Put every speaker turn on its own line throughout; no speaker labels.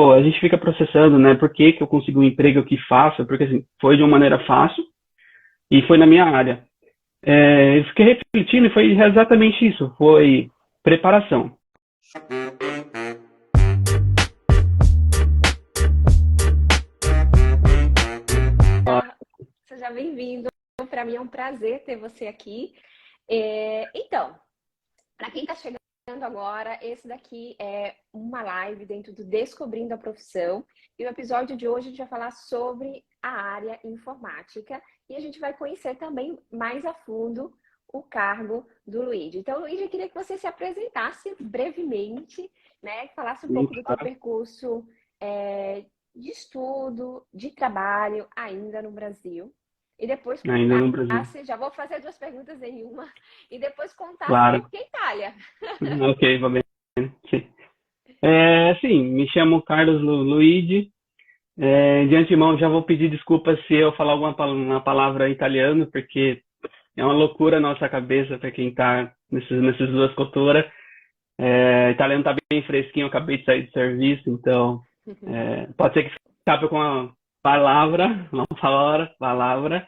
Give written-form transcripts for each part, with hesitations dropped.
a gente fica processando, né? Por que que eu consegui um emprego que faço? Porque assim, foi de uma maneira fácil e foi na minha área. Eu fiquei refletindo e foi exatamente isso, foi preparação.
Seja bem-vindo. Para mim é um prazer ter você aqui. Então, para quem está chegando agora, esse daqui é uma live dentro do Descobrindo a Profissão. E o episódio de hoje a gente vai falar sobre a área informática e a gente vai conhecer também mais a fundo o cargo do Luigi. Então, Luigi, eu queria que você se apresentasse brevemente, né? Falasse um
Sim,
pouco do teu
claro.
percurso de estudo, de trabalho ainda no Brasil. E depois
Ainda no Brasil.
contasse, já vou fazer duas perguntas em uma, e depois contasse
Claro.
por que Itália.
Ok, va bene. Sim. Sim, me chamo Carlos Luigi. De antemão, já vou pedir desculpas se eu falar uma palavra italiano, porque é uma loucura a nossa cabeça para quem está nessas duas culturas. Italiano tá bem fresquinho, eu acabei de sair do serviço, então pode ser que escape com uma palavra, uma palavra.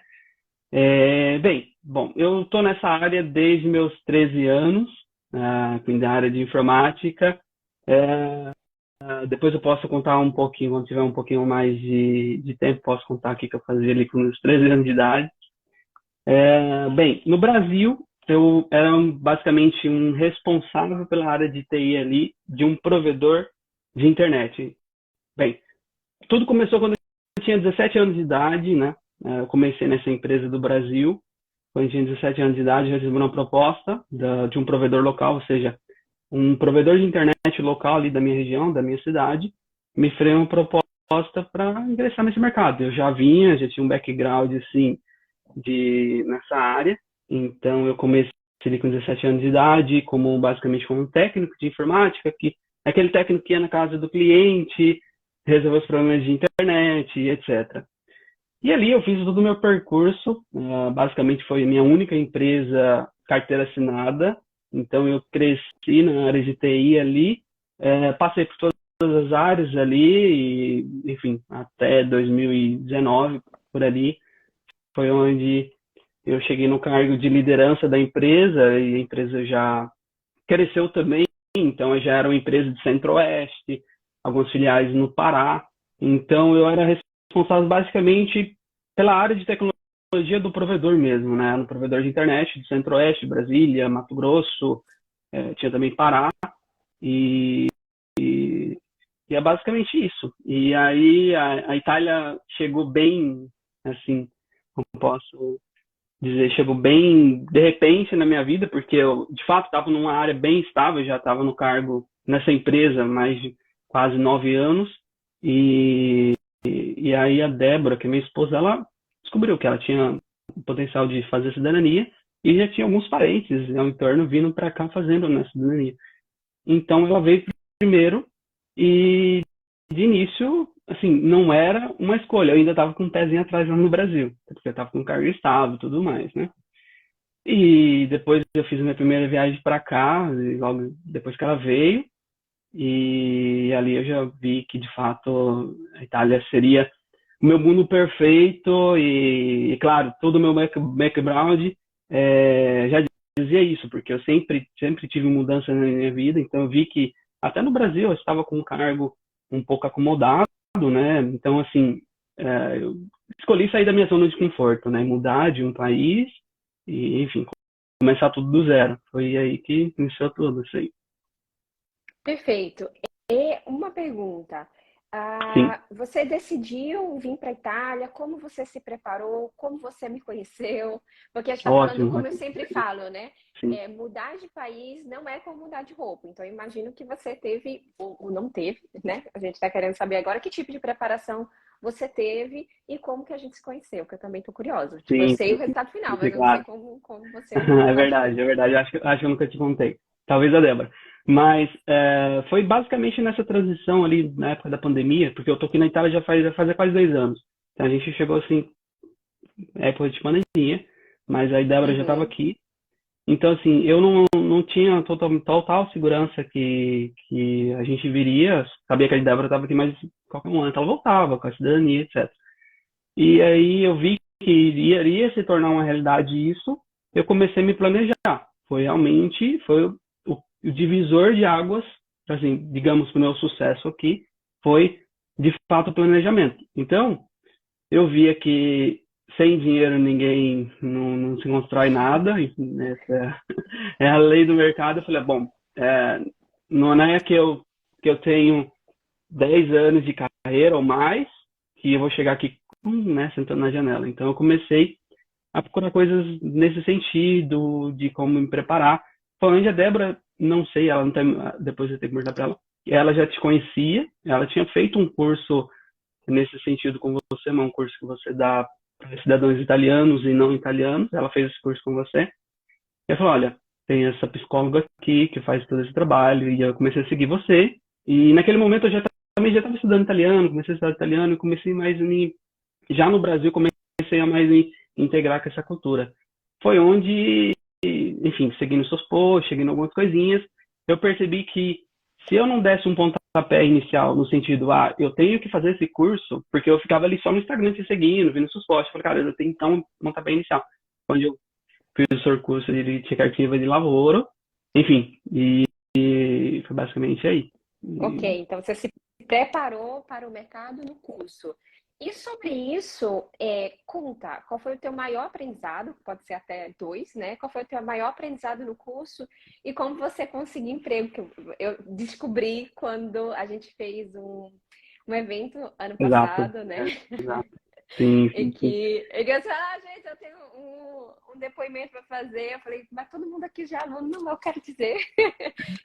Bom, eu estou nessa área desde meus 13 anos, na área de informática. Depois eu posso contar um pouquinho, quando tiver um pouquinho mais de tempo, posso contar aqui que eu fazia ali com meus 13 anos de idade. No Brasil, eu era basicamente um responsável pela área de TI ali, de um provedor de internet. Bem, tudo começou quando eu tinha 17 anos de idade, né? Eu comecei nessa empresa do Brasil. Quando eu tinha 17 anos de idade, eu recebi uma proposta de um provedor local, ou seja, um provedor de internet local ali da minha região, da minha cidade, me fez uma proposta para ingressar nesse mercado. Eu já tinha um background assim nessa área, então eu comecei ali com 17 anos de idade, basicamente como um técnico de informática, que é aquele técnico que ia na casa do cliente, resolver os problemas de internet, etc. E ali eu fiz todo o meu percurso, basicamente foi a minha única empresa carteira assinada, então eu cresci na área de TI ali, passei por todas as áreas ali, e, enfim, até 2019, por ali, foi onde eu cheguei no cargo de liderança da empresa, e a empresa já cresceu também, então já era uma empresa de Centro-Oeste, algumas filiais no Pará, então eu era responsável basicamente pela área de tecnologia do provedor mesmo, né? No provedor de internet do Centro-Oeste, Brasília, Mato Grosso, tinha também Pará, e, e é basicamente isso. E aí a Itália chegou bem, assim, como posso dizer, chegou bem de repente na minha vida, porque eu, de fato, estava numa área bem estável, já estava no cargo nessa empresa há mais de quase 9 anos, e aí a Débora, que é minha esposa, ela descobriu que ela tinha o potencial de fazer cidadania e já tinha alguns parentes ao entorno vindo para cá fazendo né, cidadania. Então ela veio primeiro e de início, assim, não era uma escolha. Eu ainda estava com um pezinho atrás lá no Brasil, porque eu estava com cargo estável e tudo mais, né? E depois eu fiz a minha primeira viagem para cá, e logo depois que ela veio, e ali eu já vi que de fato a Itália seria o meu mundo perfeito e claro, todo o meu background já dizia isso, porque eu sempre tive mudança na minha vida, então eu vi que até no Brasil eu estava com um cargo um pouco acomodado, né? Então, assim, eu escolhi sair da minha zona de conforto, né? Mudar de um país e, enfim, começar tudo do zero. Foi aí que iniciou tudo, isso aí.
Perfeito. E uma pergunta.
Sim,
Você decidiu vir para a Itália? Como você se preparou? Como você me conheceu? Porque a gente está falando,
ótimo,
como eu
ótimo.
sempre falo, né?
Sim.
Mudar de país não é como mudar de roupa. Então, eu imagino que você teve, ou não teve, né? A gente está querendo saber agora que tipo de preparação você teve e como que a gente se conheceu, que eu também estou curiosa. Tipo, eu
Sim,
sei o resultado final, mas
sim,
eu não sei
claro.
como você mudou
É
lá de
verdade, é
novo.
verdade. Acho que eu nunca te contei. Talvez a Débora. Mas foi basicamente nessa transição ali, na época da pandemia, porque eu tô aqui na Itália já faz quase 2 anos. Então a gente chegou assim, época de pandemia, mas aí Débora já estava
Uhum.
aqui. Então, assim, eu não tinha total segurança que a gente viria. Sabia que a Débora estava aqui, mas qualquer momento ela voltava com a cidadania, etc. E aí eu vi que iria se tornar uma realidade isso, eu comecei a me planejar. Foi o divisor de águas, assim, digamos, para o meu sucesso aqui, foi de fato o planejamento. Então, eu via que sem dinheiro ninguém não se constrói nada, essa é a lei do mercado. Eu falei, bom, não é que eu tenho 10 anos de carreira ou mais, que eu vou chegar aqui, né, sentando na janela. Então eu comecei a procurar coisas nesse sentido, de como me preparar. Falando de a Débora, não sei, ela não tem, depois eu tenho que perguntar para ela, ela já te conhecia, ela tinha feito um curso nesse sentido com você, mas um curso que você dá para cidadãos italianos e não italianos, ela fez esse curso com você, e ela falou, olha, tem essa psicóloga aqui que faz todo esse trabalho, e eu comecei a seguir você, e naquele momento eu também já estava estudando italiano, comecei a estudar italiano, e comecei mais já no Brasil, comecei a mais me integrar com essa cultura. Foi onde, enfim, seguindo seus posts, seguindo algumas coisinhas, eu percebi que se eu não desse um pontapé inicial no sentido, eu tenho que fazer esse curso, porque eu ficava ali só no Instagram te seguindo, vendo seus posts, falei, cara, eu tenho então um pontapé inicial, onde eu fiz o seu curso de Ricercativa de Lavoro, enfim, e foi basicamente aí.
Ok, então você se preparou para o mercado no curso. E sobre isso, conta, qual foi o teu maior aprendizado? Pode ser até dois, né? Qual foi o teu maior aprendizado no curso e como você conseguiu emprego? Que eu descobri quando a gente fez um evento ano
Exato,
passado, né?
exato. Sim,
E
sim, sim.
que ele disse, gente, eu tenho um depoimento para fazer. Eu falei, mas todo mundo aqui já é aluno, não, eu quero dizer.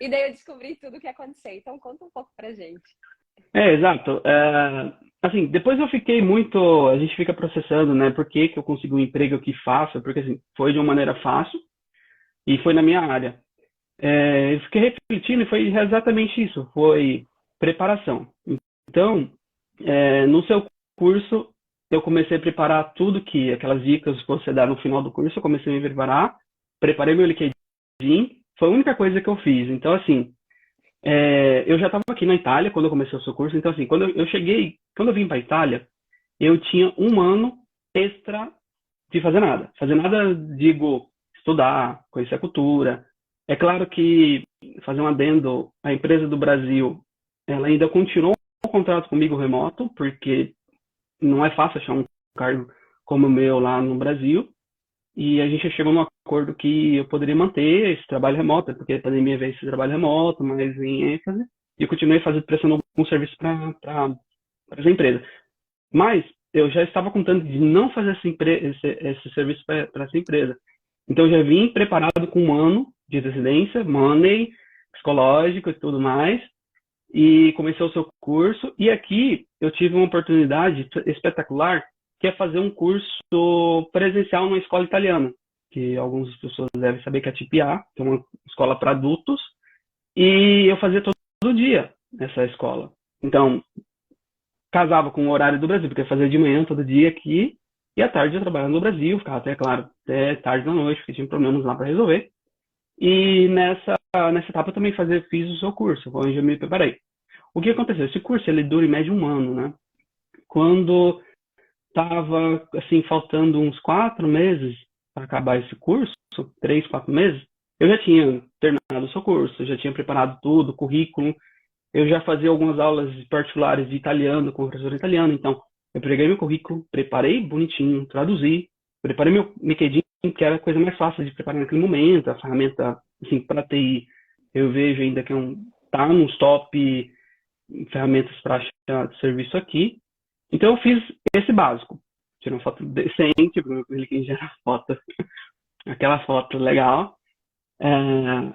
E daí eu descobri tudo o que aconteceu. Então conta um pouco pra gente.
Exato. Assim, depois eu fiquei muito. A gente fica processando, né? Por que que eu consegui um emprego que faço? Porque, assim, foi de uma maneira fácil e foi na minha área. Eu fiquei refletindo e foi exatamente isso. Foi preparação. Então, no seu curso, eu comecei a preparar tudo que, aquelas dicas que você dá no final do curso, eu comecei a me preparar, preparei meu LinkedIn, foi a única coisa que eu fiz. Então, assim, eu já estava aqui na Itália quando eu comecei o seu curso, então assim, quando eu vim para a Itália, eu tinha um ano extra de fazer nada. Fazer nada, digo, estudar, conhecer a cultura. É claro que, fazer um adendo, a empresa do Brasil, ela ainda continuou o contrato comigo remoto, porque não é fácil achar um cargo como o meu lá no Brasil, e a gente chegou num acordo que eu poderia manter esse trabalho remoto, porque a pandemia veio esse trabalho remoto, mas em ênfase, e eu continuei fazendo prestando algum serviço para as empresas. Mas eu já estava contando de não fazer esse serviço para essa empresa. Então eu já vim preparado com um ano de residência, money, psicológico e tudo mais, e comecei o seu curso. E aqui eu tive uma oportunidade espetacular, que é fazer um curso presencial numa escola italiana, que algumas pessoas devem saber que é a TPA, que é uma escola para adultos, e eu fazia todo dia nessa escola. Então, casava com o horário do Brasil, porque eu fazia de manhã todo dia aqui, e à tarde eu trabalhava no Brasil, ficava até, claro, até tarde da noite, porque tinha problemas lá para resolver. E nessa etapa eu também fiz o seu curso, onde eu me preparei. O que aconteceu? Esse curso ele dura em média um ano, né? Quando estava assim faltando uns 4 meses para acabar esse curso, 3, 4 meses, eu já tinha terminado o seu curso, eu já tinha preparado tudo, currículo, eu já fazia algumas aulas particulares de italiano com o professor italiano, então eu peguei meu currículo, preparei bonitinho, traduzi, preparei meu LinkedIn, que era a coisa mais fácil de preparar naquele momento, a ferramenta, assim, para TI, eu vejo ainda que tá nos top ferramentas para achar serviço aqui. Então eu fiz esse básico. Tirei uma foto decente, porque meu LinkedIn já era foto, aquela foto legal. É,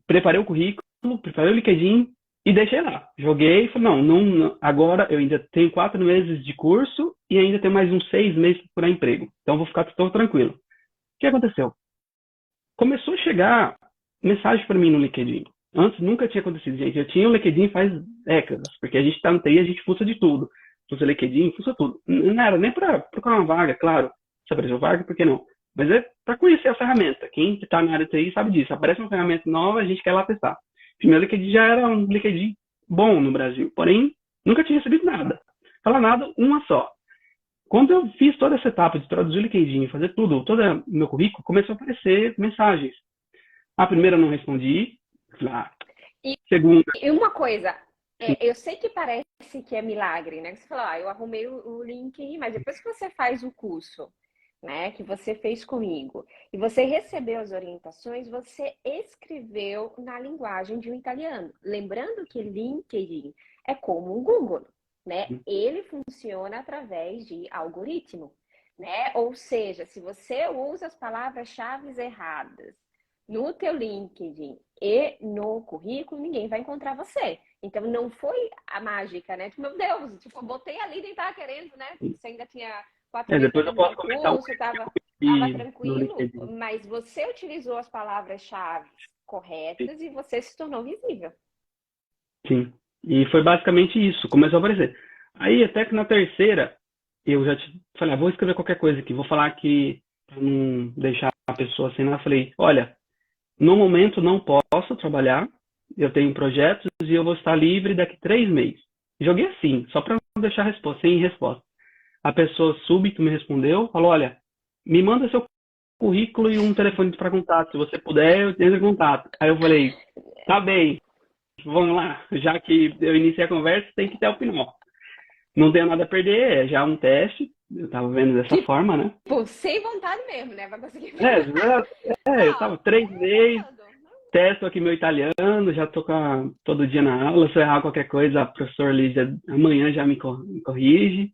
preparei o currículo, preparei o LinkedIn e deixei lá. Joguei e falei, não, agora eu ainda tenho 4 meses de curso e ainda tenho mais uns 6 meses para procurar emprego. Então vou ficar todo tranquilo. O que aconteceu? Começou a chegar mensagem para mim no LinkedIn. Antes nunca tinha acontecido, gente. Eu tinha o LinkedIn faz décadas, porque a gente está no TI, a gente fuça de tudo. Fuça LinkedIn, fuça tudo. Não era nem para procurar uma vaga, claro. Se apareceu vaga, por que não? Mas é para conhecer a ferramenta. Quem está na área de TI sabe disso. Aparece uma ferramenta nova, a gente quer lá testar. O meu LinkedIn já era um LinkedIn bom no Brasil, porém, nunca tinha recebido nada. Falar nada, uma só. Quando eu fiz toda essa etapa de traduzir o LinkedIn, fazer tudo, todo o meu currículo, começou a aparecer mensagens. A primeira eu não respondi.
E,
Segunda.
e uma coisa, eu sei que parece que é milagre, né? Você fala, eu arrumei o LinkedIn, mas depois que você faz o curso, né, que você fez comigo, e você recebeu as orientações, você escreveu na linguagem de um italiano. Lembrando que LinkedIn é como um Google, né? Ele funciona através de algoritmo, né? Ou seja, se você usa as palavras-chave erradas no teu LinkedIn e no currículo, ninguém vai encontrar você. Então, não foi a mágica, né? Tipo, meu Deus, tipo, eu botei ali e tava querendo, né? Você ainda tinha 4 meses para
Depois eu
terminar
posso
o
comentar o
curso, tava
no
tranquilo,
LinkedIn.
mas você utilizou as palavras-chave corretas e você se tornou visível.
Sim. E foi basicamente isso. Começou a aparecer. Aí, até que na terceira, eu já falei, vou escrever qualquer coisa aqui. Vou falar que, para não deixar a pessoa sem nada, falei, olha, no momento não posso trabalhar, eu tenho projetos e eu vou estar livre daqui 3 meses. Joguei assim, só para não deixar resposta, sem resposta. A pessoa súbito me respondeu, falou, olha, me manda seu currículo e um telefone para contato. Se você puder, eu entro em contato. Aí eu falei, tá bem, vamos lá. Já que eu iniciei a conversa, tem que ter o final. Não tenho nada a perder, é já um teste. Eu tava vendo dessa forma, né?
Tipo, sem vontade mesmo, né? Vai conseguir.
Eu tava 3 meses, testo aqui meu italiano, já tô todo dia na aula. Se eu errar qualquer coisa, a professora Lígia amanhã já me corrige.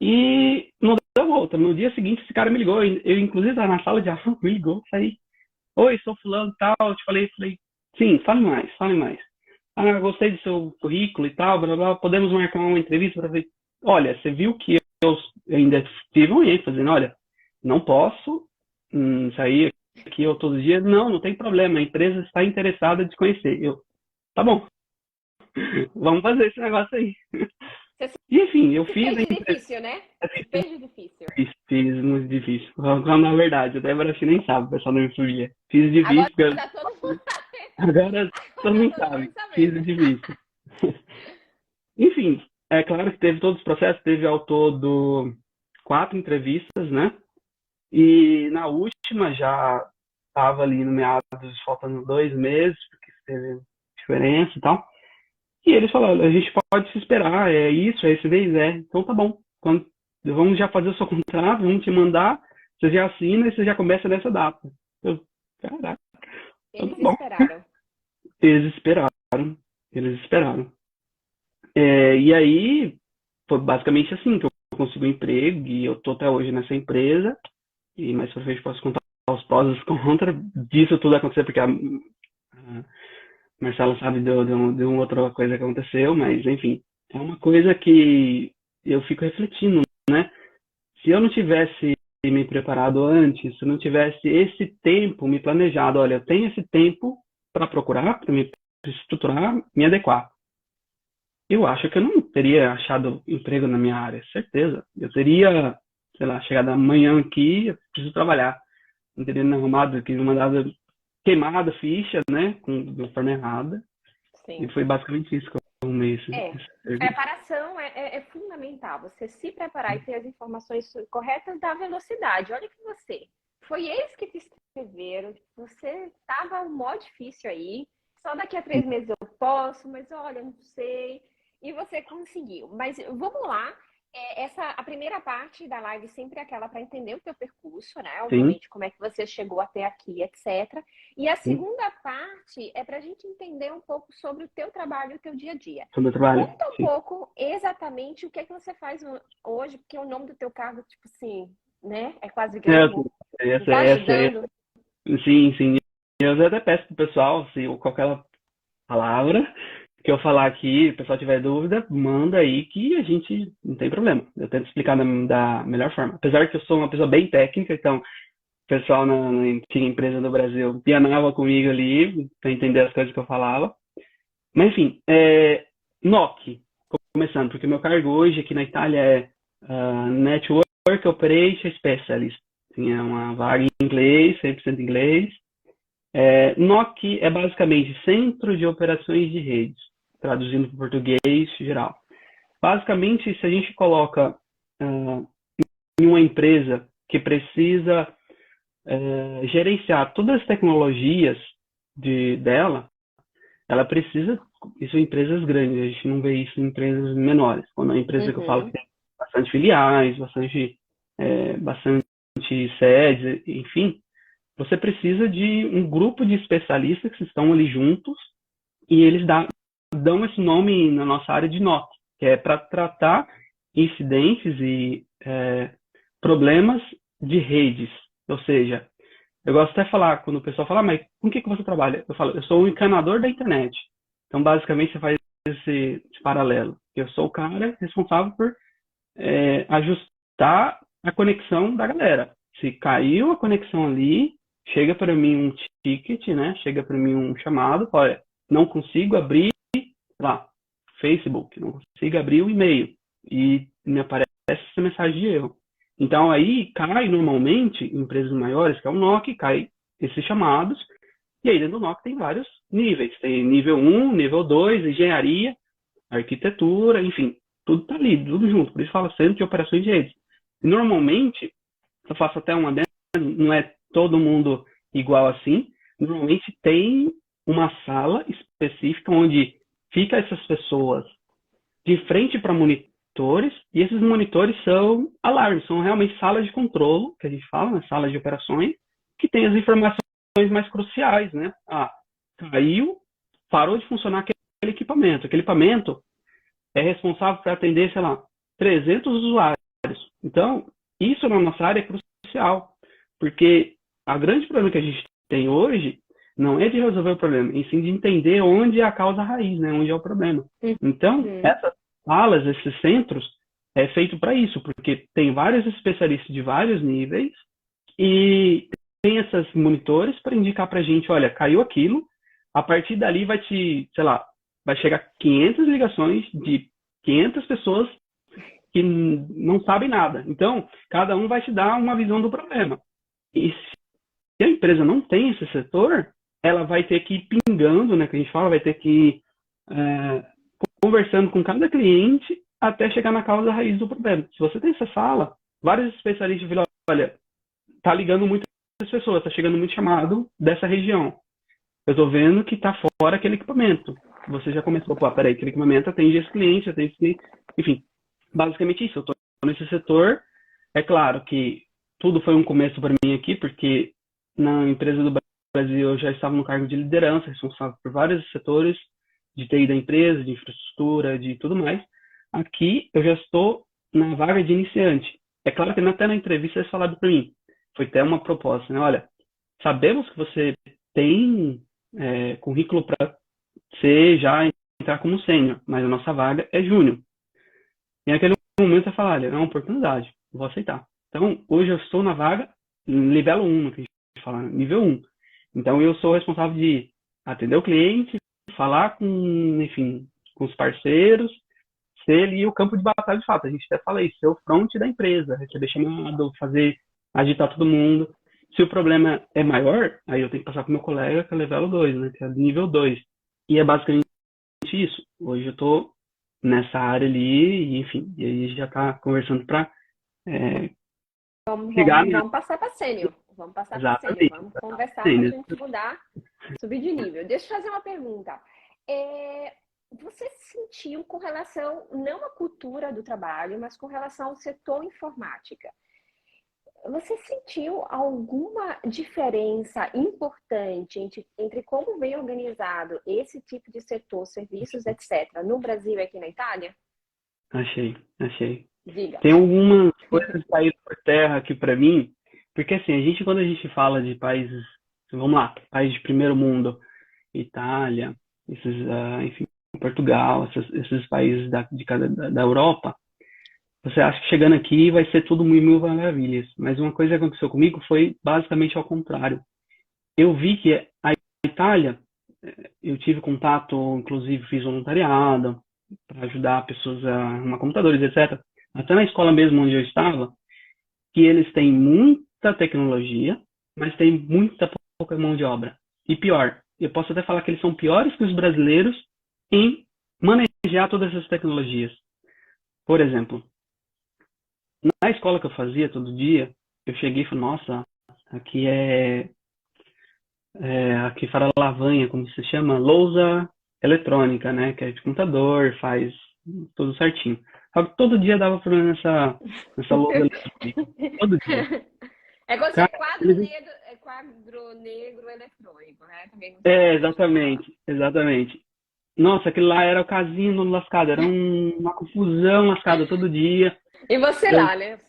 E não deu volta. No dia seguinte, esse cara me ligou. Eu inclusive, estava na sala de aula, me ligou, saí. Oi, sou fulano e tal. Eu te falei, sim, fale mais, fale mais. Ah, gostei do seu currículo e tal, blá, blá, podemos marcar uma entrevista para ver. Olha, você viu que eu ainda tive um ênfase, né? Olha, não posso sair aqui eu todo dia. Não, não tem problema, a empresa está interessada em te conhecer. Tá bom, vamos fazer esse negócio aí.
Você
E enfim, eu
se
fiz
fez
a
de
entrevista.
difícil, né? Se fez de difícil.
Fiz muito difícil. Na verdade, até agora acho nem sabe, o pessoal não me sabia. Fiz
Agora
difícil, porque
tá todo mundo,
agora todo
tá
mundo
todo
sabe.
mundo
Fiz
sabendo.
difícil. Enfim, é claro que teve todos os processos, teve ao todo 4 entrevistas, né? E na última já estava ali no meados, faltando 2 meses, porque teve diferença e tal. E eles falaram, a gente pode se esperar, é isso, é esse mês, é. Então tá bom. Vamos já fazer o seu contrato, vamos te mandar, você já assina e você já começa nessa data. Eu, caraca, então tá
Eles
bom.
esperaram.
Eles esperaram, eles esperaram. E aí, foi basicamente assim que eu consegui um emprego e eu tô até hoje nessa empresa. E mais pra frente posso contar os prós e os contras disso tudo acontecer, porque a Marcela sabe de uma outra coisa que aconteceu, mas enfim, é uma coisa que eu fico refletindo, né? Se eu não tivesse me preparado antes, se eu não tivesse esse tempo me planejado, olha, eu tenho esse tempo para procurar, para me estruturar, me adequar. Eu acho que eu não teria achado emprego na minha área, certeza. Eu teria, sei lá, chegado amanhã aqui, eu preciso trabalhar. Não teria me arrumado, que me mandado queimada a ficha, né, de forma errada. E
Sim.
foi basicamente isso que eu arrumei esse serviço.
Preparação é fundamental. Você se preparar e ter as informações corretas da velocidade. Olha que você. Foi eles que te escreveram. Você estava um mó difícil aí. Só daqui a 3 meses eu posso, mas olha, não sei. E você conseguiu. Mas vamos lá. A primeira parte da live sempre é aquela para entender o teu percurso, né?
Sim,
Obviamente, como é que você chegou até aqui, etc. E a
sim,
segunda parte é para a gente entender um pouco sobre o teu trabalho e o teu dia a dia.
sobre o trabalho,
Conta um
sim.
pouco exatamente o que é que você faz hoje, porque o nome do teu cargo, tipo assim, né? É quase gringo. Tá ajudando?
Sim, sim. Eu até peço pro pessoal, se qualquer palavra que eu falar aqui, o pessoal tiver dúvida, manda aí que a gente não tem problema. Eu tento explicar da melhor forma. Apesar que eu sou uma pessoa bem técnica, então o pessoal na antiga empresa do Brasil pianava comigo ali para entender as coisas que eu falava. Mas enfim, NOC, começando, porque meu cargo hoje aqui na Itália é Network Operation Specialist. Tinha uma vaga em inglês, 100% inglês. NOC é basicamente Centro de Operações de Redes, traduzindo para o português geral. Basicamente, se a gente coloca em uma empresa que precisa gerenciar todas as tecnologias dela, ela precisa, isso em empresas grandes, a gente não vê isso em empresas menores. Quando é uma empresa que eu falo que tem bastante filiais, bastante sedes, enfim, você precisa de um grupo de especialistas que estão ali juntos e eles dão esse nome na nossa área de NOC, que é para tratar incidentes e problemas de redes. Ou seja, eu gosto até de falar, quando o pessoal fala, mas com o que você trabalha? Eu falo, eu sou um encanador da internet. Então, basicamente, você faz esse paralelo. Eu sou o cara responsável por ajustar a conexão da galera. Se caiu a conexão ali, chega para mim um ticket, né? Chega para mim um chamado, olha, não consigo abrir lá, Facebook, não consigo abrir o e-mail e me aparece essa mensagem de erro. Então aí cai normalmente em empresas maiores, que é o NOC, cai esses chamados, e aí dentro do NOC tem vários níveis, tem nível 1, nível 2, engenharia, arquitetura, enfim, tudo está ali, tudo junto, por isso fala Centro de Operações de Redes. E normalmente, eu faço até uma adendo, não é todo mundo igual assim, normalmente tem uma sala específica onde fica essas pessoas de frente para monitores, e esses monitores são alarmes, são realmente salas de controle, que a gente fala, né, salas de operações, que tem as informações mais cruciais, né? Caiu, parou de funcionar aquele equipamento. Aquele equipamento é responsável por atender, sei lá, 300 usuários. Então, isso na nossa área é crucial, porque a grande problema que a gente tem hoje não é de resolver o problema, e sim de entender onde é a causa raiz, né? Onde é o problema. Então, essas salas, esses centros, é feito para isso, porque tem vários especialistas de vários níveis e tem esses monitores para indicar para a gente, olha, caiu aquilo, a partir dali vai chegar 500 ligações de 500 pessoas que não sabem nada. Então, cada um vai te dar uma visão do problema. E se a empresa não tem esse setor, ela vai ter que ir pingando, né, que a gente fala, vai ter que ir conversando com cada cliente até chegar na causa raiz do problema. Se você tem essa sala, vários especialistas viram, olha, tá ligando muitas pessoas, tá chegando muito chamado dessa região. Eu estou vendo que tá fora aquele equipamento. Você já começou, peraí, aquele equipamento atende esse cliente, enfim, basicamente isso. Eu estou nesse setor. É claro que tudo foi um começo para mim aqui, porque na empresa do Brasil eu já estava no cargo de liderança, responsável por vários setores de TI da empresa, de infraestrutura, de tudo mais. Aqui eu já estou na vaga de iniciante. É claro que até na entrevista eles falaram para mim, foi até uma proposta, né? Olha, sabemos que você tem currículo para você já entrar como sênior, mas a nossa vaga é júnior. E naquele momento eu falei, olha, é uma oportunidade, vou aceitar. Então, hoje eu estou na vaga nível 1, que a gente fala, nível 1. Então, eu sou responsável de atender o cliente, falar enfim, com os parceiros, ser ali o campo de batalha de fato. A gente até fala isso, ser o front da empresa, receber chamado, agitar todo mundo. Se o problema é maior, aí eu tenho que passar para o meu colega, que é level 2, né, que é nível 2. E é basicamente isso. Hoje eu estou nessa área ali, e, enfim, e aí já está conversando para
vamos passar para sênior. Vamos passar para sênior. Vamos conversar para a gente mudar, subir de nível. Deixa eu fazer uma pergunta. Você sentiu com relação, não à cultura do trabalho, mas com relação ao setor informática, você sentiu alguma diferença importante entre como vem organizado esse tipo de setor, serviços, etc., no Brasil e aqui na Itália?
Achei.
Diga.
Tem algumas coisas que saíram por terra aqui para mim, porque assim, quando a gente fala de países, vamos lá, países de primeiro mundo, Itália, enfim, Portugal, esses países da Europa, você acha que chegando aqui vai ser tudo mil maravilhas. Mas uma coisa que aconteceu comigo foi basicamente ao contrário. Eu vi que a Itália, eu tive contato, inclusive fiz voluntariado para ajudar pessoas a arrumar computadores, etc. Até na escola mesmo onde eu estava, que eles têm muita tecnologia, mas tem muita pouca mão de obra. E pior, eu posso até falar que eles são piores que os brasileiros em manejar todas essas tecnologias. Por exemplo, na escola que eu fazia todo dia, eu cheguei e falei, nossa, aqui aqui fala lavanha, como se chama, lousa eletrônica, né? Que é de computador, faz tudo certinho. Só que todo dia dava problema nessa lousa eletrônica. Todo dia.
É como se é
Cara,
quadro negro eletrônico, né? Também não sei como se fala.
exatamente. Nossa, aquilo lá era o casino lascado, era uma confusão lascada todo dia.
E você
Eu,
lá, né?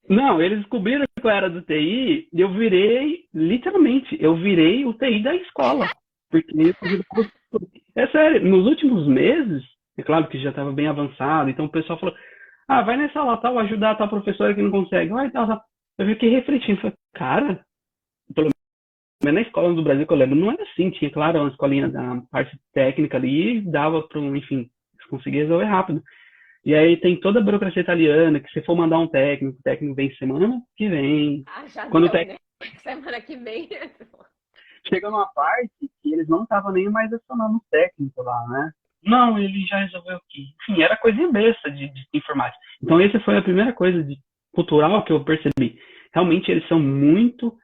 não, eles descobriram que eu era do TI e eu virei, literalmente, eu virei o TI da escola. Porque eu ajudava tudo. É sério, nos últimos meses, é claro que já estava bem avançado, então o pessoal falou, ah, vai nessa aula tal, ajudar a tal professora que não consegue. Vai, tal, tal. Eu fiquei refletindo, falei, cara, pelo menos na escola do Brasil que eu lembro, não era assim, tinha, claro, uma escolinha da parte técnica ali, dava para, enfim, conseguir resolver rápido. E aí tem toda a burocracia italiana, que se for mandar um técnico, o técnico vem semana que vem.
Ah, já
Quando o
deu,
técnico
né? Semana que vem.
chega numa parte que eles não estavam nem mais acionando o técnico lá, né? Não, ele já resolveu aqui. Enfim, era coisinha besta de informática. Então, essa foi a primeira coisa cultural que eu percebi. Realmente, eles são muito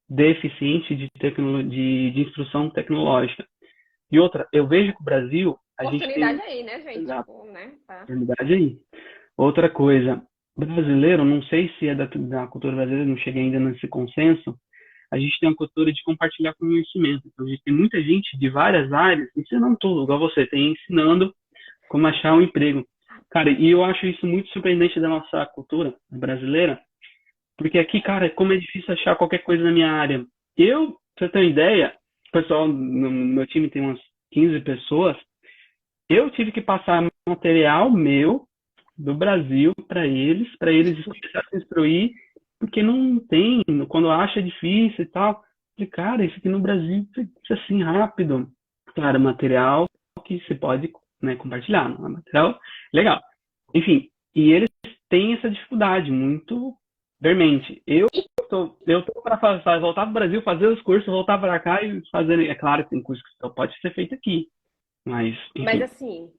deficientes de instrução tecnológica. E outra, eu vejo que o Brasil, a gente
Oportunidade
tem.
aí, né, gente?
Exato,
Tipo, né? Tá.
verdade aí. Outra coisa, brasileiro, não sei se é da cultura brasileira, não cheguei ainda nesse consenso, a gente tem uma cultura de compartilhar conhecimento. Então, a gente tem muita gente de várias áreas ensinando tudo, igual você tem, ensinando como achar um emprego. Cara, e eu acho isso muito surpreendente da nossa cultura brasileira, porque aqui, cara, como é difícil achar qualquer coisa na minha área. Eu, pra você ter uma ideia, o pessoal no meu time tem umas 15 pessoas, eu tive que passar material meu do Brasil para eles começarem a se instruir, porque não tem, quando acha difícil e tal. Falei, cara, isso aqui no Brasil precisa assim rápido. Claro, material que se pode, né, compartilhar, não é material legal. Enfim, e eles têm essa dificuldade muito vermente. Eu tô para voltar para o Brasil, fazer os cursos, voltar para cá e fazer. É claro que tem curso que só pode ser feito aqui, mas,
Mas
enfim.
assim,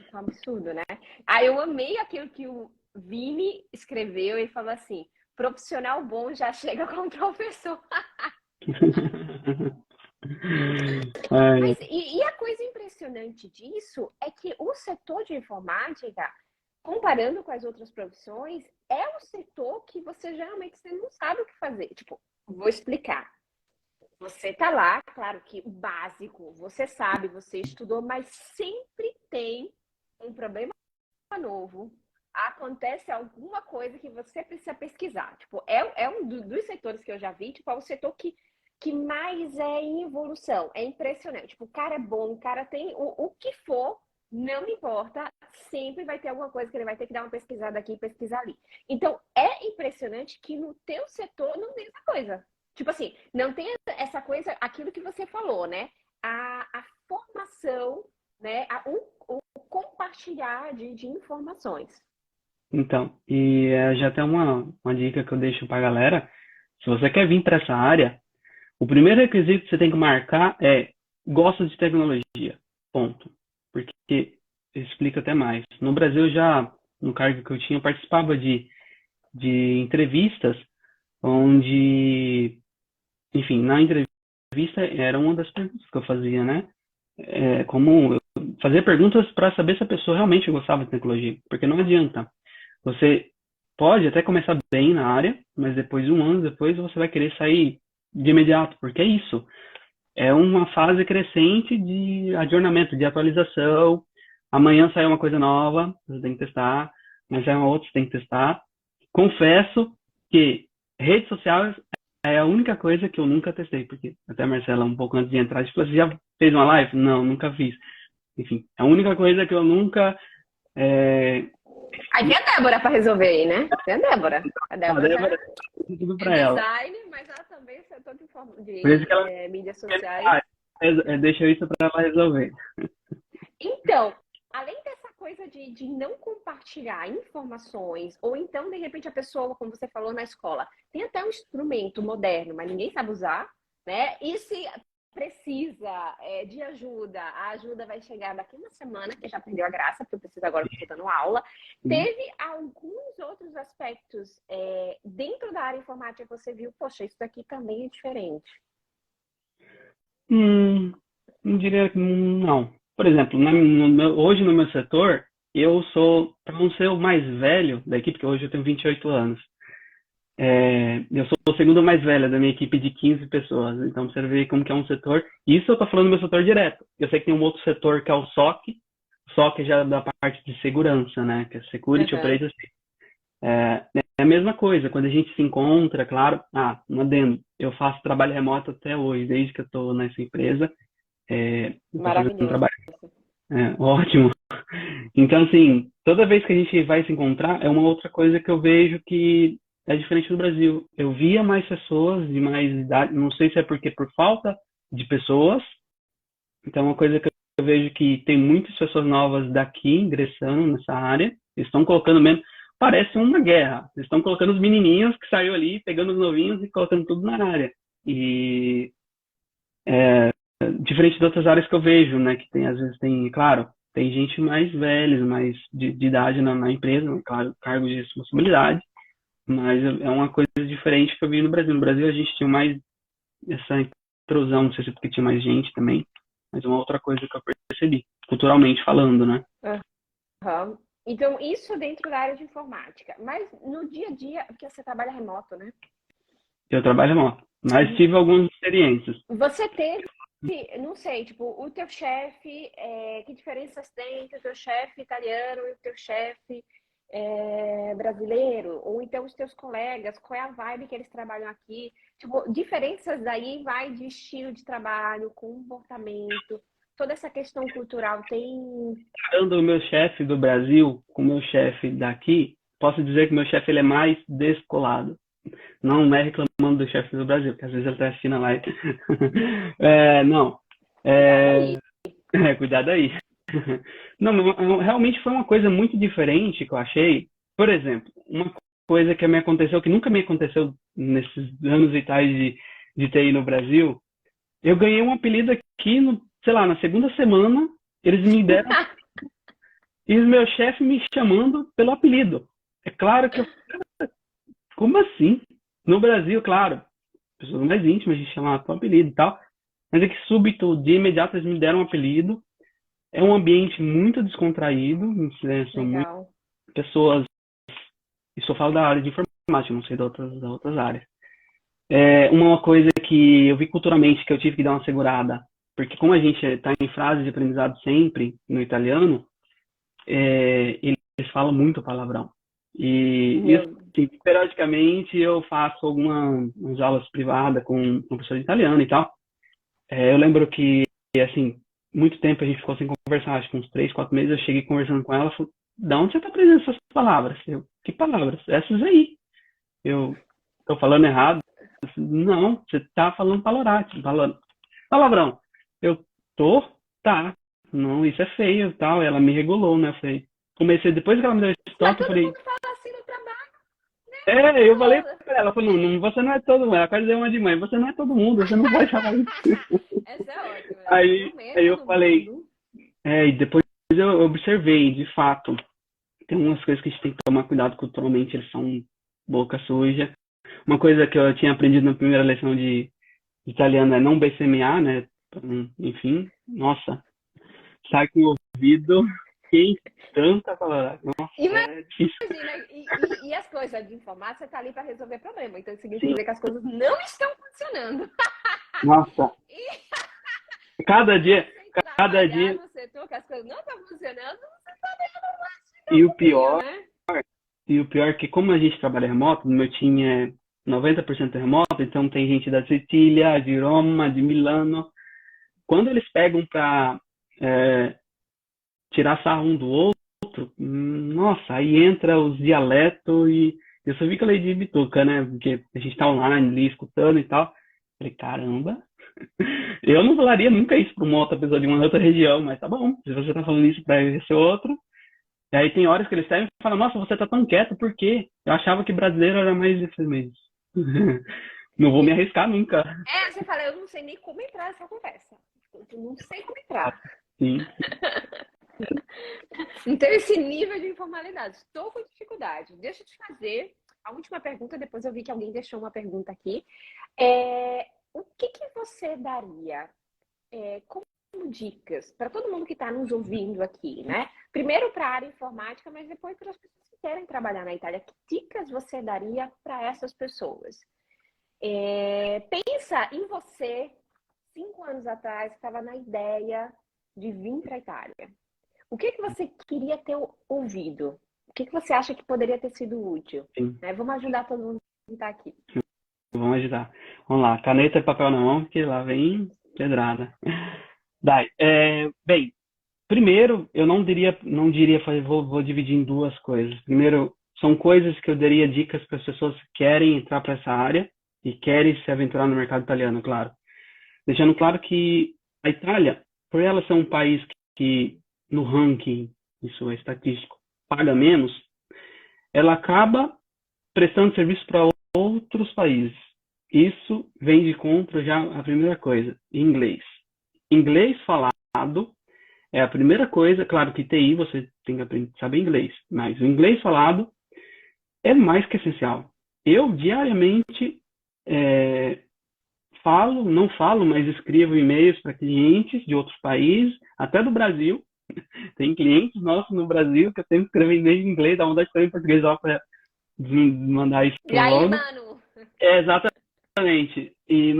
isso é um absurdo, né? Aí eu amei aquilo que o Vini escreveu e falou assim: profissional bom já chega com o professor.
Ai,
Mas e a coisa impressionante disso é que o setor de informática, comparando com as outras profissões, é o setor que você geralmente você não sabe o que fazer. Tipo, vou explicar. Você tá lá, claro que o básico, você sabe, você estudou, mas sempre tem um problema novo. Acontece alguma coisa que você precisa pesquisar. Tipo, é um dos setores que eu já vi, tipo, é o setor que mais é em evolução. É impressionante. Tipo, o cara é bom, o cara tem o que for, não importa, sempre vai ter alguma coisa que ele vai ter que dar uma pesquisada aqui e pesquisar ali. Então, é impressionante que no teu setor não tem essa coisa. Tipo assim, não tem essa coisa, aquilo que você falou, né? A formação, né? O compartilhar de informações.
então, e já tem uma dica que eu deixo pra galera. Se você quer vir para essa área, o primeiro requisito que você tem que marcar é gosto de tecnologia. Ponto. Porque explica até mais. No Brasil, já, no cargo que eu tinha, eu participava de entrevistas onde, enfim, na entrevista era uma das perguntas que eu fazia, né? Como fazer perguntas para saber se a pessoa realmente gostava de tecnologia. Porque não adianta. Você pode até começar bem na área, mas depois de um ano depois você vai querer sair de imediato, porque é isso. É uma fase crescente de adornamento, de atualização. Amanhã sai uma coisa nova, você tem que testar. Mas sai uma outra, você tem que testar. Confesso que redes sociais é a única coisa que eu nunca testei, porque até a Marcela, um pouco antes de entrar, tipo, você já fez uma live? Não, nunca fiz. Enfim, é a única coisa que eu nunca é,
Aí tem a Débora para resolver aí, né? Tem a Débora. A Débora já
tudo
é
para ela.
design, mas ela também é setor
Por isso que ela
mídias sociais.
deixa isso para ela resolver.
Então, além dessa coisa coisa de não compartilhar informações, ou então, de repente, a pessoa, como você falou na escola, tem até um instrumento moderno, mas ninguém sabe usar, né? E se precisa de ajuda, a ajuda vai chegar daqui uma semana, que já perdeu a graça, porque eu preciso agora, porque eu estou dando aula. Teve alguns outros aspectos dentro da área informática que você viu, poxa, isso daqui também é diferente.
Não diria que não. Por exemplo, hoje no meu setor, eu sou, para não ser o mais velho da equipe, porque hoje eu tenho 28 anos, eu sou o segundo mais velho da minha equipe de 15 pessoas. Então, você vê como que é um setor. Isso eu estou falando do meu setor direto. Eu sei que tem um outro setor que é o SOC. O SOC já é da parte de segurança, né? Que é Security Operations. É a mesma coisa. Quando a gente se encontra, claro, um adendo. Eu faço trabalho remoto até hoje, desde que eu estou nessa empresa.
Maravilhoso.
Trabalho. Ótimo. Então, assim, toda vez que a gente vai se encontrar, é uma outra coisa que eu vejo que é diferente do Brasil. Eu via mais pessoas de mais idade, não sei se é porque por falta de pessoas. Então, é uma coisa que eu vejo que tem muitas pessoas novas daqui ingressando nessa área. Eles estão colocando mesmo, parece uma guerra. Eles estão colocando os menininhos que saiu ali, pegando os novinhos e colocando tudo na área. E diferente de outras áreas que eu vejo, né, que tem, às vezes tem, claro, tem gente mais velha, mais de idade na empresa, claro, cargo de responsabilidade, mas é uma coisa diferente que eu vi no Brasil. No Brasil a gente tinha mais essa intrusão, não sei se é porque tinha mais gente também, mas é uma outra coisa que eu percebi, culturalmente falando, né?
Uhum. Então, isso dentro da área de informática. Mas no dia a dia, porque você trabalha remoto, né?
Eu trabalho remoto, mas tive algumas experiências.
Você teve, não sei, tipo, o teu chefe, que diferenças tem entre o teu chefe italiano e o teu chefe brasileiro? Ou então os teus colegas, qual é a vibe que eles trabalham aqui? Tipo, diferenças daí vai de estilo de trabalho, comportamento, toda essa questão cultural tem...
Comparando o meu chefe do Brasil com o meu chefe daqui, posso dizer que o meu chefe ele é mais descolado. Não é reclamando do chefe do Brasil, porque às vezes ele está assistindo a live. Não. Cuidado aí. Não, realmente foi uma coisa muito diferente que eu achei. Por exemplo, uma coisa que me aconteceu, que nunca me aconteceu nesses anos e tais de TI no Brasil, eu ganhei um apelido aqui, sei lá, na segunda semana, eles me deram... e o meu chefe me chamando pelo apelido. É claro que eu... Como assim? No Brasil, claro, pessoas mais íntimas, a gente chama por apelido e tal, mas é que súbito, de imediato, eles me deram um apelido. É um ambiente muito descontraído, né? São muitas pessoas, isso eu falo da área de informática, não sei das outras áreas. Uma coisa que eu vi culturalmente que eu tive que dar uma segurada, porque como a gente está em frase de aprendizado sempre no italiano, eles falam muito palavrão. E assim, periodicamente eu faço algumas aulas privadas com um professor de italiano e tal. Eu lembro que, assim, muito tempo a gente ficou sem conversar, acho que uns 3, 4 meses, eu cheguei conversando com ela, falei, da onde você está aprendendo essas palavras? Que palavras? Essas aí. Eu estou falando errado? Não, você está falando palavrão. Eu tô? Tá. Não, isso é feio e tal. Ela me regulou, né? Eu falei, comecei, depois que ela me deu esse toque, eu falei...
assim no trabalho, né?
Eu falei pra ela, não, você não é todo mundo. Ela quase deu uma de mãe, você não é todo mundo, você não pode falar isso.
Essa é ótima.
Aí eu falei, e depois eu observei, de fato, tem umas coisas que a gente tem que tomar cuidado culturalmente, eles são boca suja. Uma coisa que eu tinha aprendido na primeira lição de italiano é não BCMA, né? Enfim, nossa, sai com o ouvido quente, tanta palavra. Nossa,
é difícil. E as coisas de informática, você tá ali para resolver problema, então significa que as coisas não estão funcionando.
Nossa. Cada dia...
no setor que as coisas não estão funcionando, você tá vendo
e o pior, né? E o pior é que como a gente trabalha remoto, no meu time é 90% remoto, então tem gente da Sicília, de Roma, de Milano. Quando eles pegam para tirar sarro um do outro, nossa, aí entra os dialetos e eu só vi que eu de bituca, né? Porque a gente tá online ali escutando e tal. Falei, caramba, eu não falaria nunca isso para uma outra pessoa de uma outra região, mas tá bom, se você tá falando isso para esse outro, E aí tem horas que eles saem e falam, nossa, você tá tão quieto, por quê? Eu achava que brasileiro era mais isso mesmo. Não vou me arriscar nunca.
Você fala, eu não sei nem como entrar nessa conversa. Eu não sei como entrar.
Sim.
Então, esse nível de informalidade. Estou com dificuldade. Deixa eu te fazer a última pergunta, depois eu vi que alguém deixou uma pergunta aqui. O que você daria como dicas para todo mundo que está nos ouvindo aqui, né? Primeiro para a área informática, mas depois para as pessoas que querem trabalhar na Itália. Que dicas você daria para essas pessoas? Pensa em você, 5 anos atrás, que estava na ideia de vir para a Itália. O que você queria ter ouvido? O que você acha que poderia ter sido útil?
Sim.
Vamos ajudar todo mundo que está aqui.
Vamos ajudar. Vamos lá, caneta e papel na mão, porque lá vem pedrada. Dai. Bem, primeiro, eu não diria vou dividir em duas coisas. Primeiro, são coisas que eu daria dicas para as pessoas que querem entrar para essa área e querem se aventurar no mercado italiano, claro. Deixando claro que a Itália, por ela ser um país que no ranking, isso é estatístico, paga menos, ela acaba prestando serviço para outros países. Isso vem de contra já a primeira coisa, inglês. Inglês falado é a primeira coisa, claro que TI você tem que aprender a saber inglês, mas o inglês falado é mais que essencial. Eu diariamente não falo, mas escrevo e-mails para clientes de outros países, até do Brasil. Tem clientes nossos no Brasil que eu tenho que escrever e-mail em inglês, dá vontade de escrever em português lá para mandar isso
E aí,
logo.
mano?
Exatamente. E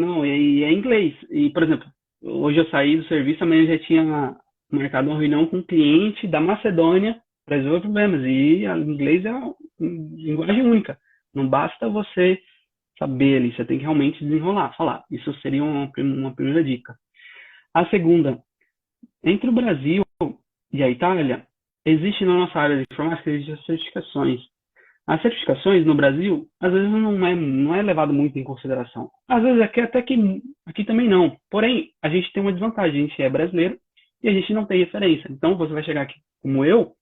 é inglês. E, por exemplo, hoje eu saí do serviço, amanhã eu já tinha marcado uma reunião com um cliente da Macedônia para resolver problemas. E o inglês é uma linguagem única. Não basta você saber ali, você tem que realmente desenrolar, falar. Isso seria uma primeira dica. A segunda, entre o Brasil e a Itália, existe na nossa área de informática, existem as certificações. As certificações no Brasil, às vezes não é levado muito em consideração. Às vezes até que aqui também não. Porém, a gente tem uma desvantagem, a gente é brasileiro e a gente não tem referência. Então, você vai chegar aqui como eu,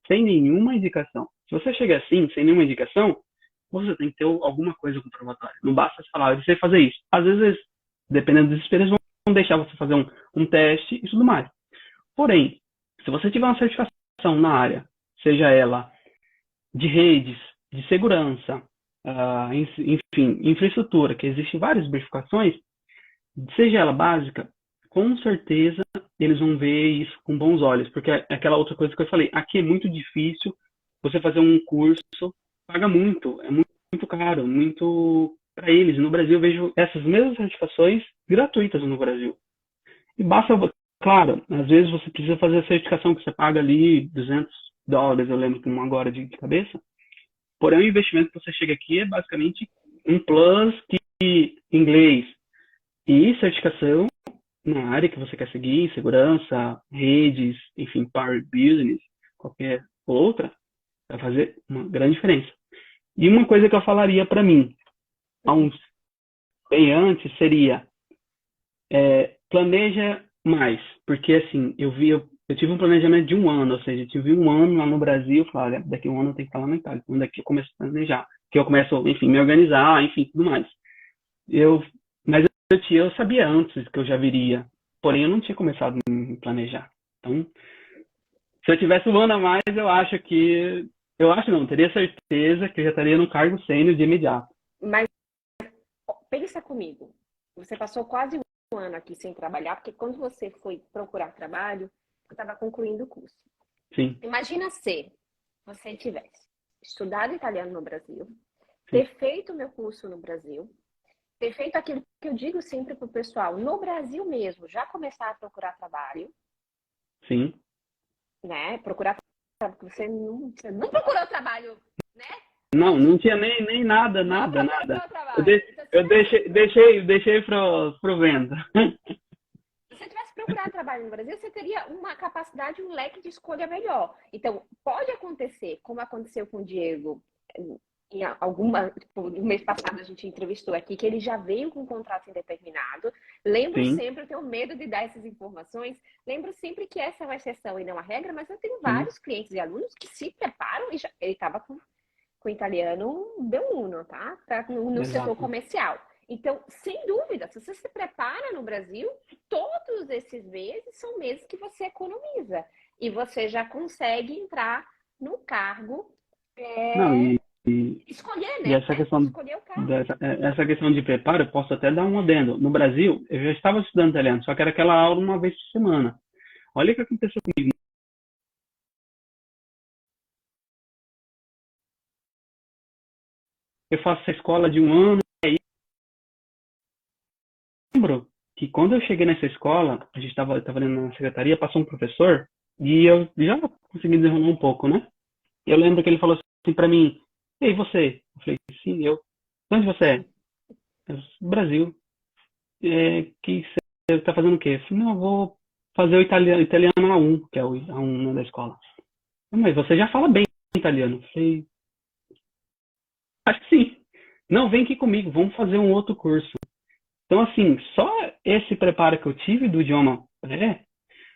sem nenhuma indicação. Se você chegar assim, sem nenhuma indicação, você tem que ter alguma coisa comprobatória. Não basta falar, eu sei fazer isso. Às vezes, dependendo dos experiências, vão deixar você fazer um teste e tudo mais. Porém, se você tiver uma certificação na área, seja ela de redes, de segurança, enfim, infraestrutura, que existem várias verificações, seja ela básica, com certeza eles vão ver isso com bons olhos, porque é aquela outra coisa que eu falei, aqui é muito difícil você fazer um curso, paga muito, é muito, muito caro, muito para eles. No Brasil eu vejo essas mesmas certificações gratuitas no Brasil. E basta, claro, às vezes você precisa fazer a certificação que você paga ali $200, eu lembro que uma agora de cabeça. Porém, o investimento que você chega aqui é basicamente um plus que inglês e certificação na área que você quer seguir, segurança, redes, enfim, power business, qualquer outra, vai fazer uma grande diferença. E uma coisa que eu falaria para mim, há uns bem antes, seria planeja mais, porque assim, eu tive um planejamento de um ano, ou seja, eu tive um ano lá no Brasil, falei, olha, daqui a um ano eu tenho que estar lá na Itália, então daqui eu começo a planejar, que eu começo, enfim, me organizar, enfim, tudo mais. Mas eu sabia antes que eu já viria, porém eu não tinha começado a me planejar. Então, se eu tivesse um ano a mais, eu acho não, teria certeza que eu já estaria no cargo sênior de imediato.
Mas pensa comigo, você passou quase um ano aqui sem trabalhar, porque quando você foi procurar trabalho, você estava concluindo o curso.
Sim.
Imagina se você tivesse estudado italiano no Brasil, ter feito o meu curso no Brasil, ter feito aquilo que eu digo sempre para o pessoal, no Brasil mesmo, já começar a procurar trabalho.
Sim.
Né? Procurar trabalho, porque você não procurou trabalho, né?
Não tinha nem nada. Eu deixei pro venda.
Se você tivesse procurado trabalho no Brasil, você teria uma capacidade, um leque de escolha melhor. Então, pode acontecer, como aconteceu com o Diego, em alguma, tipo, no mês passado a gente entrevistou aqui, que ele já veio com um contrato indeterminado. Lembro
sim,
sempre, eu tenho medo de dar essas informações, lembro sempre que essa é uma exceção e não a regra, mas eu tenho
sim,
vários clientes e alunos que se preparam e já, ele estava com italiano B1, tá? No setor
exato.
comercial. Então, sem dúvida, se você se prepara no Brasil, todos esses meses são meses que você economiza. E você já consegue entrar no cargo,
Não,
é, escolher,
e
né?
essa questão
Escolher o cargo.
essa questão de preparo, eu posso até dar um adendo. No Brasil, eu já estava estudando italiano, só que era aquela aula uma vez por semana. Olha o que aconteceu comigo. Eu faço a escola de um ano, e aí eu lembro que quando eu cheguei nessa escola, a gente estava trabalhando na secretaria, passou um professor, e eu já consegui desenrolar um pouco, né? E eu lembro que ele falou assim para mim, ei, você? Eu falei, sim, eu. De onde você é? Eu, Brasil. Que você está fazendo o quê? Eu falei, não, eu vou fazer o italiano A1, que é o A1, né, da escola. Mas você já fala bem italiano. Eu falei, acho que sim. Não, vem aqui comigo, vamos fazer um outro curso. Então, assim, só esse preparo que eu tive do idioma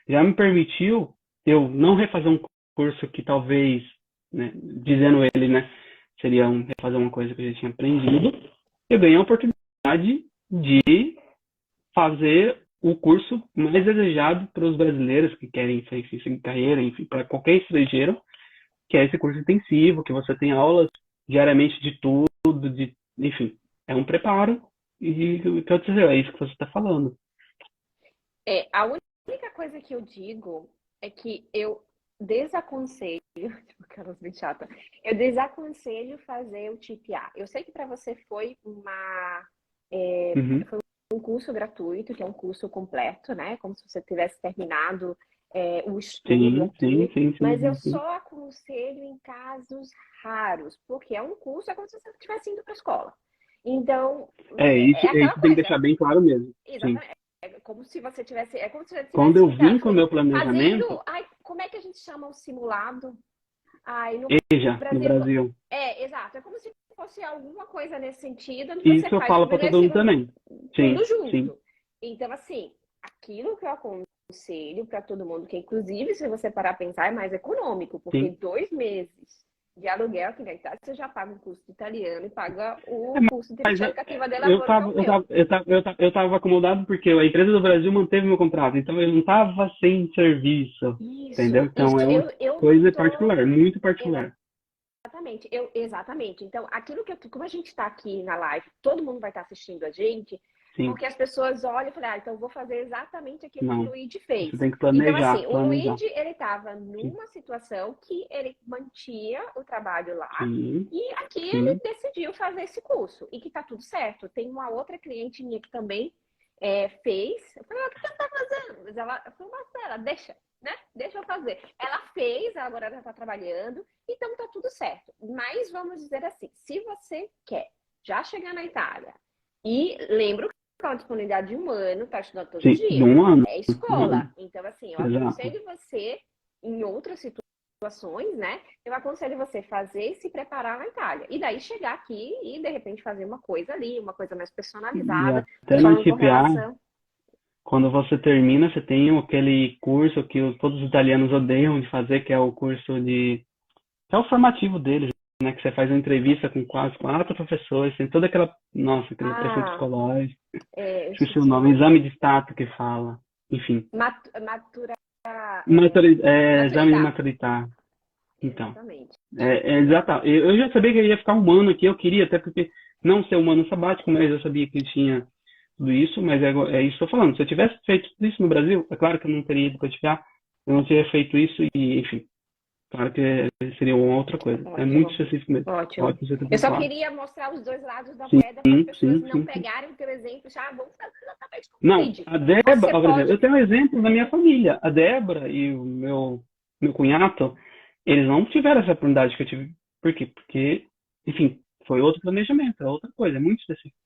já me permitiu eu não refazer um curso que talvez, né, dizendo ele, né, seria refazer uma coisa que eu já tinha aprendido. Eu ganhei a oportunidade de fazer o curso mais desejado para os brasileiros que querem enfim, seguir carreira, enfim, para qualquer estrangeiro, que é esse curso intensivo, que você tem aulas diariamente de tudo, enfim, é um preparo e o que eu dizer, é isso que você está falando.
A única coisa que eu digo é que eu desaconselho, tipo, aquelas bem chata, eu desaconselho fazer o TIP-A. Eu sei que para você foi
Uhum.
um curso gratuito, que é um curso completo, né? Como se você tivesse terminado o estudo
Sim, sim,
aqui,
sim, sim,
mas eu
sim, sim.
só aconselho em casos raros, porque é um curso, é como se você estivesse indo para a escola. Então, é aquela
Isso tem que
coisa,
deixar bem claro mesmo. Sim.
exatamente. É como se você tivesse, é como se você
Quando
tivesse
eu vim com o meu planejamento,
fazendo, ai, como é que a gente chama o simulado? Ai, no
EJA, no
Brasil,
Brasil.
exato, é como se fosse alguma coisa nesse sentido, onde você
Isso eu
faz o
falo para
primeiro
todo
e o
mundo
segundo
também.
tudo
Sim, sim,
junto. Então, assim, aquilo que eu aconselho para todo mundo, que inclusive, se você parar a pensar, é mais econômico, porque
sim.
2 meses de aluguel aqui na Itália, você já paga o curso de italiano e paga
É,
o curso de
mas
Direito Cativa de
eu
Lavoro, que é
tava,
o
eu
meu.
tava, eu tava acomodado porque a empresa do Brasil manteve meu contrato, então eu não tava sem serviço, entendeu? Então é
Isso,
uma
eu não
coisa
tô.
particular, muito particular.
Exatamente, exatamente. Então, aquilo que como a gente está aqui na live, todo mundo vai estar assistindo a gente,
Sim,
porque as pessoas olham e falam, então eu vou fazer exatamente aquilo que o
não.
Luigi
Você
fez.
tem que
Então, assim,
planejar,
o
planejar.
Luigi, ele estava
Sim,
numa situação que ele mantinha o trabalho lá,
sim,
e aqui ele
sim.
decidiu fazer esse curso, e que tá tudo certo. Tem uma outra cliente minha que também fez. Eu falei, o que você está fazendo? Mas ela falou, Marcela, deixa, né? Deixa eu fazer. Ela fez, agora ela está trabalhando, então tá tudo certo. Mas vamos dizer assim, se você quer já chegar na Itália, e lembro que é uma disponibilidade de um ano, tá estudando todos os
Sim, de
dias,
um ano,
é
um
escola.
ano.
Então, assim, eu
Exato.
aconselho você, em outras situações, né? Eu aconselho você fazer e se preparar na Itália. E daí chegar aqui e, de repente, fazer uma coisa ali, uma coisa mais
E
personalizada,
até no
falando com
TPA,
relação.
quando você termina, você tem aquele curso que todos os italianos odeiam de fazer, que é o curso de é o formativo deles, né? Que você faz uma entrevista com quase 4 professores, tem toda aquela, nossa, aquele pressão
Ah,
psicológica,
eu
esqueci o
esqueci o
nome,
nome.
exame de status que fala, enfim,
Matura,
exame de
maturidade.
maturidade. Então,
Exatamente.
exato. Eu já sabia que eu ia ficar um ano aqui, eu queria até porque não ser um ano sabático, mas eu sabia que tinha tudo isso, mas é isso que eu tô falando. Se eu tivesse feito tudo isso no Brasil, é claro que eu não teria ido para eu não teria feito isso e, enfim, claro que seria uma outra coisa. É muito
Ótimo,
específico mesmo.
ótimo.
Ótimo você ter
Eu só
pontuado.
queria mostrar os dois lados da
Sim,
moeda para as pessoas
sim,
não
sim, sim.
pegarem o teu exemplo, já vamos fazer exatamente como o
Não,
Luigi.
a Débora,
Você
ó, por exemplo,
pode.
eu tenho um exemplo da minha família. A Débora e o meu cunhado, eles não tiveram essa oportunidade que eu tive. Por quê? Porque, enfim, foi outro planejamento, é outra coisa, é muito específico.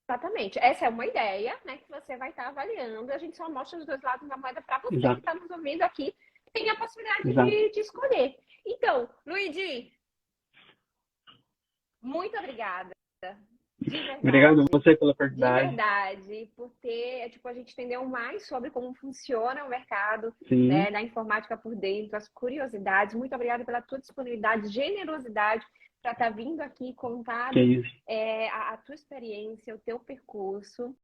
Exatamente. Essa é uma ideia, né, que você vai estar avaliando. A gente só mostra os dois lados da moeda para você que
Exato,
está nos ouvindo aqui, tem a possibilidade
exato.
de escolher. Então, Luigi, Muito obrigada. De verdade.
Obrigado a você pela
De
oportunidade.
verdade, por ter, tipo, a gente entendeu mais sobre como funciona o mercado,
Sim,
né, da informática por dentro, as curiosidades. Muito obrigada pela tua disponibilidade, generosidade para estar vindo aqui contar
que isso.
a tua experiência, o teu percurso.